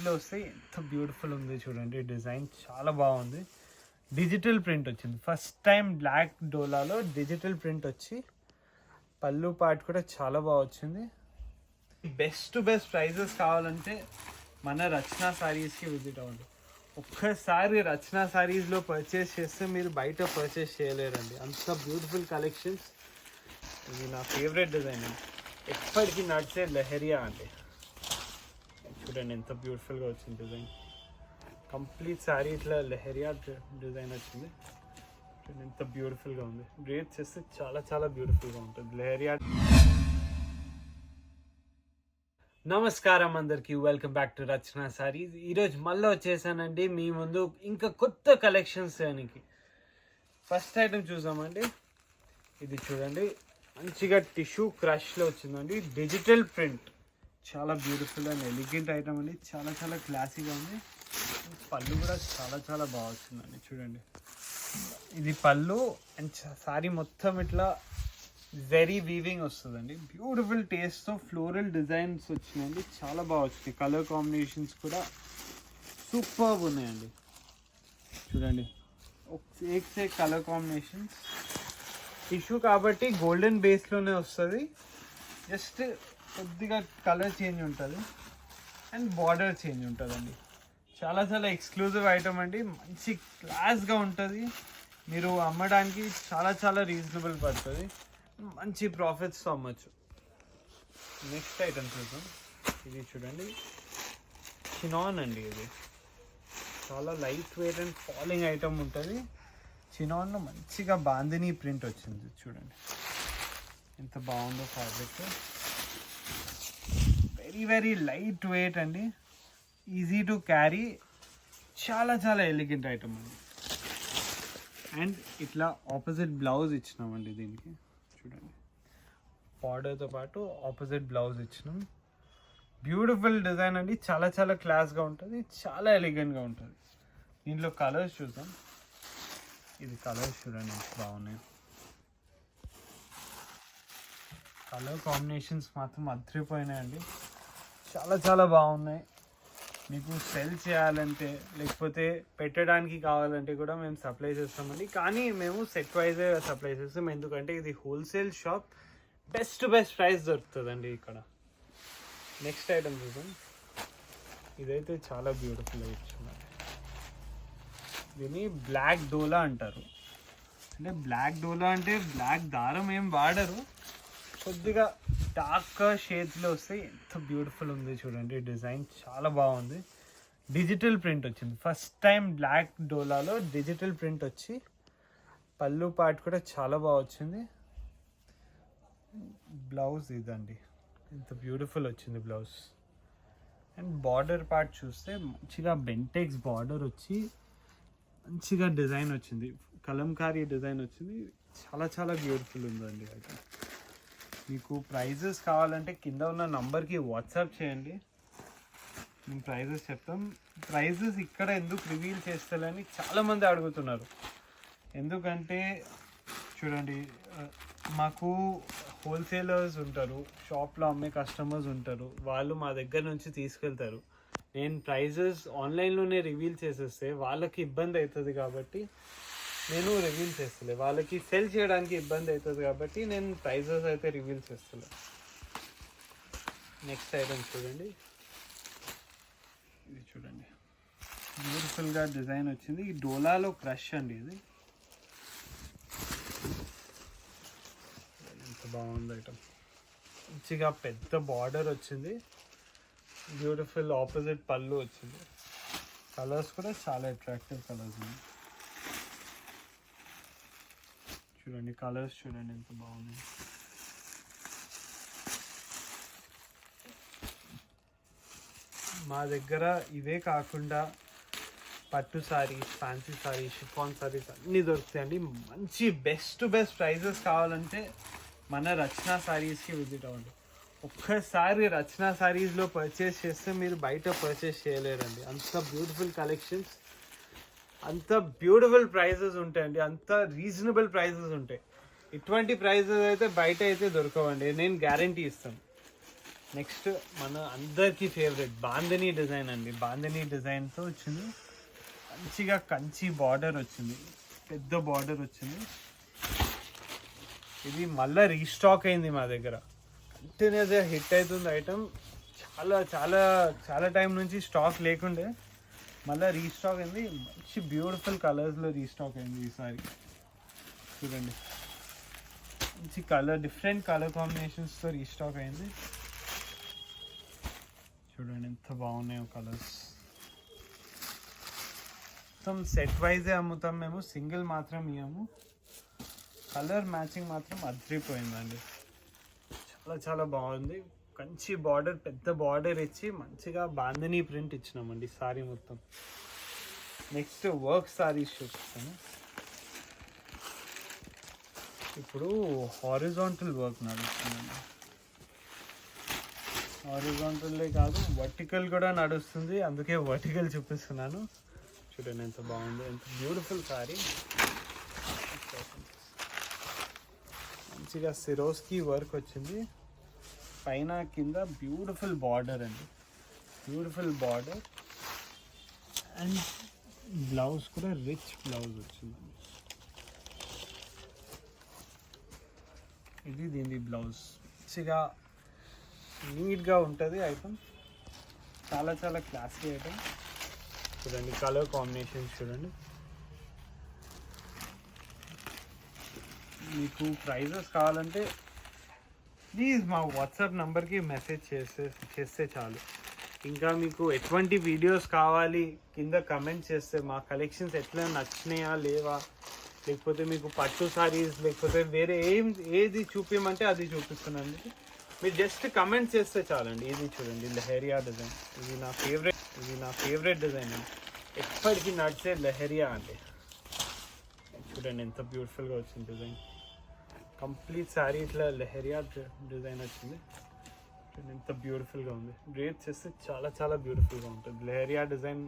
లో వస్తే ఎంత బ్యూటిఫుల్ ఉంది చూడండి. డిజైన్ చాలా బాగుంది. డిజిటల్ ప్రింట్ వచ్చింది. ఫస్ట్ టైం బ్లాక్ డోలాలో డిజిటల్ ప్రింట్ వచ్చి పళ్ళు పార్ట్ కూడా చాలా బాగా వచ్చింది. బెస్ట్ ప్రైజెస్ కావాలంటే మన రచన సారీస్కి విజిట్ అవ్వండి. ఒక్కసారి రచన సారీస్లో పర్చేస్ చేస్తే మీరు బయట పర్చేస్ చేయలేరండి. అంత బ్యూటిఫుల్ కలెక్షన్స్. ఇది నా ఫేవరెట్ డిజైన్ అండి. ఎప్పటికీ నడిచే లెహరియా అండి. చూడండి ఎంత బ్యూటిఫుల్గా వచ్చింది డిజైన్. కంప్లీట్ శారీ ఇట్లా లెహరియా డిజైన్ వచ్చింది. చూడండి ఎంత బ్యూటిఫుల్గా ఉంది. డ్రేప్ చేస్తే చాలా చాలా బ్యూటిఫుల్గా ఉంటుంది లెహరియా. నమస్కారం అందరికి, వెల్కమ్ బ్యాక్ టు రచన సారీస్. ఈరోజు మళ్ళీ వచ్చేసానండి మీ ముందు ఇంకా కొత్త కలెక్షన్స్ చేయడానికి. ఫస్ట్ ఐటమ్ చూసామండి. ఇది చూడండి మంచిగా టిష్యూ క్రష్లో వచ్చిందండి. డిజిటల్ ప్రింట్ చాలా బ్యూటిఫుల్ అండ్ ఎలిగెంట్ ఐటమ్ అండి. చాలా చాలా క్లాసీగా ఉంది. పళ్ళు కూడా చాలా చాలా బాగా వచ్చిందండి. చూడండి ఇది పళ్ళు అండ్ సారీ మొత్తం ఇట్లా వెరీ వీవింగ్ వస్తుందండి. బ్యూటిఫుల్ టేస్ట్తో ఫ్లోరల్ డిజైన్స్ వచ్చినాయండి. చాలా బాగా వచ్చినాయి. కలర్ కాంబినేషన్స్ కూడా సూపర్బ్ ఉన్నాయండి. చూడండి ఏక్ కలర్ కాంబినేషన్స్. టిష్యూ కాబట్టి గోల్డెన్ బేస్లోనే వస్తుంది. జస్ట్ కొద్దిగా కలర్ చేంజ్ ఉంటుంది అండ్ బార్డర్ చేంజ్ ఉంటుందండి. చాలా చాలా ఎక్స్క్లూజివ్ ఐటమ్ అండి. మంచి క్లాస్గా ఉంటుంది. మీరు అమ్మడానికి చాలా చాలా రీజనబుల్ పడుతుంది. మంచి ప్రాఫిట్స్తో అమ్మచ్చు. నెక్స్ట్ ఐటమ్ చూద్దాం. ఇది చూడండి చినాన్ అండి. ఇది చాలా light weight and falling item ఉంటుంది. చినాన్లో మంచిగా బాందిని ప్రింట్ వచ్చింది. చూడండి ఎంత బాగుందో fabric. Very very light weight అండి. Easy to carry. చాలా చాలా ఎలిగెంట్ ఐటమ్ అండి. అండ్ ఇట్లా ఆపోజిట్ బ్లౌజ్ ఇచ్చినామండి దీనికి. చూడండి బార్డర్తో పాటు ఆపోజిట్ బ్లౌజ్ ఇచ్చినాం. బ్యూటిఫుల్ డిజైన్ అండి. చాలా చాలా క్లాస్గా ఉంటుంది. చాలా ఎలిగెంట్గా ఉంటుంది. దీంట్లో కలర్స్ చూద్దాం. ఇది కలర్స్ చూడండి ఎంత బాగున్నాయి. కలర్ కాంబినేషన్స్ మాత్రం అదిరిపోయినాయండి. చాలా చాలా బాగున్నాయి. మీకు సెల్ చేయాలంటే లేకపోతే పెట్టడానికి కావాలంటే కూడా మేము సప్లై చేస్తామండి. కానీ మేము సెట్ వైజే సప్లై చేస్తాం. ఎందుకంటే ఇది హోల్సేల్ షాప్. బెస్ట్ ప్రైస్ దొరుకుతుందండి ఇక్కడ. నెక్స్ట్ ఐటమ్ చూద్దాం. ఇదైతే చాలా బ్యూటిఫుల్ ఇచ్చున్నారు. దీన్ని బ్లాక్ డోలా అంటారు. అంటే బ్లాక్ డోలా అంటే బ్లాక్ దారం ఏం వాడరు. కొద్దిగా డార్క్ షేడ్స్లో వస్తే ఎంత బ్యూటిఫుల్ ఉంది చూడండి. డిజైన్ చాలా బాగుంది. డిజిటల్ ప్రింట్ వచ్చింది. ఫస్ట్ టైం బ్లాక్ డోలాలో డిజిటల్ ప్రింట్ వచ్చి పళ్ళు పార్ట్ కూడా చాలా బాగా వచ్చింది. బ్లౌజ్ ఇదండి ఎంత బ్యూటిఫుల్ వచ్చింది బ్లౌజ్. అండ్ బార్డర్ పార్ట్ చూస్తే మంచిగా బెంటెక్స్ బార్డర్ వచ్చి మంచిగా డిజైన్ వచ్చింది. కలంకారీ డిజైన్ వచ్చింది. చాలా చాలా బ్యూటిఫుల్ ఉందండి. అయితే మీకు ప్రైజెస్ కావాలంటే కింద ఉన్న నంబర్కి వాట్సాప్ చేయండి. మేము ప్రైజెస్ చెప్తాం. ప్రైజెస్ ఇక్కడ ఎందుకు రివీల్ చేస్తారని చాలామంది అడుగుతున్నారు. ఎందుకంటే చూడండి మాకు హోల్సేలర్స్ ఉంటారు, షాప్లో అమ్మే కస్టమర్స్ ఉంటారు. వాళ్ళు మా దగ్గర నుంచి తీసుకెళ్తారు. నేను ప్రైజెస్ ఆన్లైన్లోనే రివీల్ చేసేస్తే వాళ్ళకి ఇబ్బంది అవుతుంది కాబట్టి నేను రివీల్ చేస్తలే. వాళ్ళకి సెల్ చేయడానికి ఇబ్బంది అవుతుంది కాబట్టి నేను ప్రైజెస్ అయితే రివీల్ చేస్తలే. నెక్స్ట్ ఐటమ్ చూడండి. ఇది చూడండి బ్యూటిఫుల్గా డిజైన్ వచ్చింది. ఈ డోలాలో క్రష్ అండి. ఇది ఎంత బాగుంది ఐటమ్. మంచిగా పెద్ద బార్డర్ వచ్చింది. బ్యూటిఫుల్ ఆపోజిట్ పళ్ళు వచ్చింది. కలర్స్ కూడా చాలా అట్రాక్టివ్ కలర్స్ ఉన్నాయి. చూడండి కలర్స్ చూడండి ఎంత బాగున్నాయి. మా దగ్గర ఇవే కాకుండా పట్టు సారీస్, ఫ్యాన్సీ సారీస్, షిఫాన్ సారీస్ అన్నీ దొరుకుతాయండి. మంచి బెస్ట్ ప్రైజెస్ కావాలంటే మన రచన సారీస్కి విజిట్ అవ్వండి. ఒక్కసారి రచన సారీస్లో పర్చేస్ చేస్తే మీరు బయట పర్చేస్ చేయలేరండి. అంత బ్యూటిఫుల్ కలెక్షన్స్, అంత బ్యూటిఫుల్ ప్రైజెస్ ఉంటాయండి. అంత రీజనబుల్ ప్రైజెస్ ఉంటాయి. ఇటువంటి ప్రైజెస్ అయితే బయట అయితే దొరకవండి. నేను గ్యారంటీ ఇస్తాను. నెక్స్ట్ మన అందరికీ ఫేవరెట్ బాందని డిజైన్ అండి. బాందని డిజైన్తో వచ్చింది, మంచిగా కంచి బార్డర్ వచ్చింది, పెద్ద బార్డర్ వచ్చింది. ఇది మళ్ళీ రీస్టాక్ అయింది మా దగ్గర, కంటిన్యూస్గా హిట్ అవుతుంది ఐటమ్. చాలా చాలా చాలా టైం నుంచి స్టాక్ లేకుండే మళ్ళీ రీస్టాక్ అయింది. మంచి బ్యూటిఫుల్ కలర్స్లో రీస్టాక్ అయింది ఈసారి. చూడండి, మంచి కలర్, డిఫరెంట్ కలర్ కాంబినేషన్స్తో రీస్టాక్ అయింది. చూడండి ఎంత బాగున్నాయో కలర్స్. మొత్తం సెట్ వైజే అమ్ముతాం మేము, సింగిల్ మాత్రం ఇవ్వము. కలర్ మ్యాచింగ్ మాత్రం అదిరిపోయిందండి, చాలా చాలా బాగుంది. కంచి బార్డర్, పెద్ద బార్డర్ ఇచ్చి మంచిగా బాందని ప్రింట్ ఇచ్చినామండి సారీ మొత్తం. నెక్స్ట్ వర్క్ సారీస్ చూపిస్తాను. ఇప్పుడు హారిజాంటల్ వర్క్ నడుస్తుందండి. హారిజాంటల్లే కాదు, వర్టికల్ కూడా నడుస్తుంది, అందుకే వర్టికల్ చూపిస్తున్నాను. చూడండి ఎంత బాగుంది, ఎంత బ్యూటిఫుల్ సారీ. మంచిగా సిరోస్కి వర్క్ వచ్చింది, పైన కింద బ్యూటిఫుల్ బార్డర్ అండి, బ్యూటిఫుల్ బార్డర్. అండ్ బ్లౌజ్ కూడా రిచ్ బ్లౌజ్ వచ్చిందండి. ఇది దీని బ్లౌజ్, మంచిగా నీట్గా ఉంటుంది ఐటమ్, చాలా చాలా క్లాసీ ఐటమ్. చూడండి కలర్ కాంబినేషన్స్ చూడండి. మీకు ప్రైజెస్ కావాలంటే ప్లీజ్ మా వాట్సాప్ నెంబర్కి మెసేజ్ చేస్తే చాలు. ఇంకా మీకు ఎటువంటి వీడియోస్ కావాలి కింద కమెంట్ చేస్తే, మా కలెక్షన్స్ ఎట్లా నచ్చినాయా లేవా, లేకపోతే మీకు పట్టు సారీస్, లేకపోతే వేరే ఏది చూపించమంటే అది చూపిస్తున్నాను. మీరు జస్ట్ కమెంట్ చేస్తే చాలండి. ఇది చూడండి లెహరియా డిజైన్, ఇది నా ఫేవరెట్ డిజైన్ అండి, ఎప్పటికీ నడిచే లెహరియా అండి. చూడండి ఎంత బ్యూటిఫుల్గా వచ్చింది డిజైన్, కంప్లీట్ శారీ ఇట్లా లెహరియా డిజైన్ వచ్చింది. చూడండి ఎంత బ్యూటిఫుల్గా ఉంది, డ్రేప్ చేస్తే చాలా చాలా బ్యూటిఫుల్గా ఉంటుంది. Leheriya design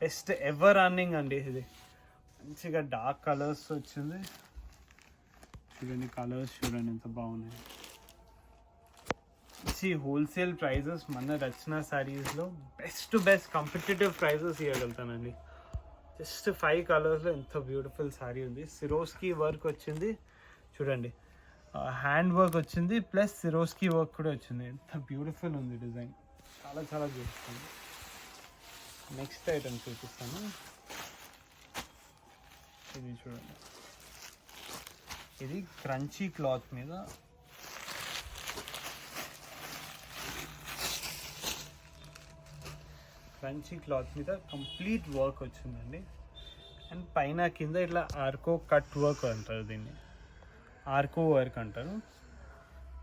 best ever running అండి. ఇది మంచిగా డార్క్ కలర్స్ వచ్చింది. చూడండి కలర్స్ చూడండి ఎంత బాగున్నాయి. హోల్సేల్ ప్రైజెస్ మన రచన శారీస్లో బెస్ట్ కాంపిటేటివ్ ప్రైజెస్ ఇవ్వగలుగుతానండి. జస్ట్ 5 కలర్స్లో ఎంత బ్యూటిఫుల్ శారీ ఉంది. సిరోస్కి వర్క్ వచ్చింది చూడండి, హ్యాండ్ వర్క్ వచ్చింది, ప్లస్ సిరోస్కి వర్క్ కూడా వచ్చింది. ఎంత బ్యూటిఫుల్ ఉంది డిజైన్, చాలా చాలా బ్యూటిఫుల్. నెక్స్ట్ ఐటమ్ చూపిస్తాను. ఇది చూడండి, ఇది క్రంచీ క్లాత్ మీద కంప్లీట్ వర్క్ వచ్చిందండి. అండ్ పైన కింద ఇట్లా ఆర్కో కట్ వర్క్ అంటారు, దీన్ని ఆర్కో వర్క్ అంటారు.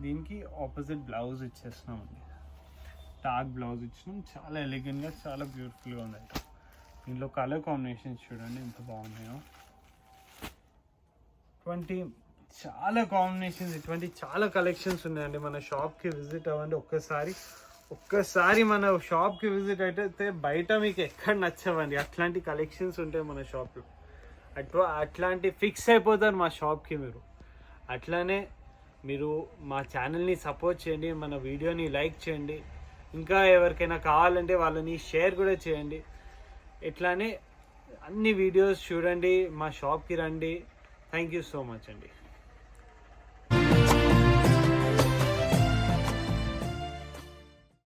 దీనికి ఆపోజిట్ బ్లౌజ్ ఇచ్చేస్తున్నామండి, డార్క్ బ్లౌజ్ ఇచ్చినాం. చాలా ఎలిగెంట్గా, చాలా బ్యూటిఫుల్గా ఉంది. దీంట్లో కలర్ కాంబినేషన్స్ చూడండి ఎంత బాగున్నాయో. చాలా కాంబినేషన్స్, ఇటువంటి చాలా కలెక్షన్స్ ఉన్నాయండి. మన షాప్కి విజిట్ అవ్వండి ఒక్కసారి మన షాప్కి విజిట్ అయితే బయట మీకు ఎక్కడ నచ్చవండి, అట్లాంటి కలెక్షన్స్ ఉంటాయి మన షాప్లో. అట్లాంటి ఫిక్స్ అయిపోతారు మా షాప్కి మీరు. అట్లానే మీరు మా ఛానల్ని సపోర్ట్ చేయండి, మన వీడియోని లైక్ చేయండి, ఇంకా ఎవరికైనా కావాలంటే వాళ్ళని షేర్ కూడా చేయండి. ఇట్లానే అన్ని వీడియోస్ చూడండి, మా షాప్కి రండి. థ్యాంక్ యూ సో మచ్ అండి.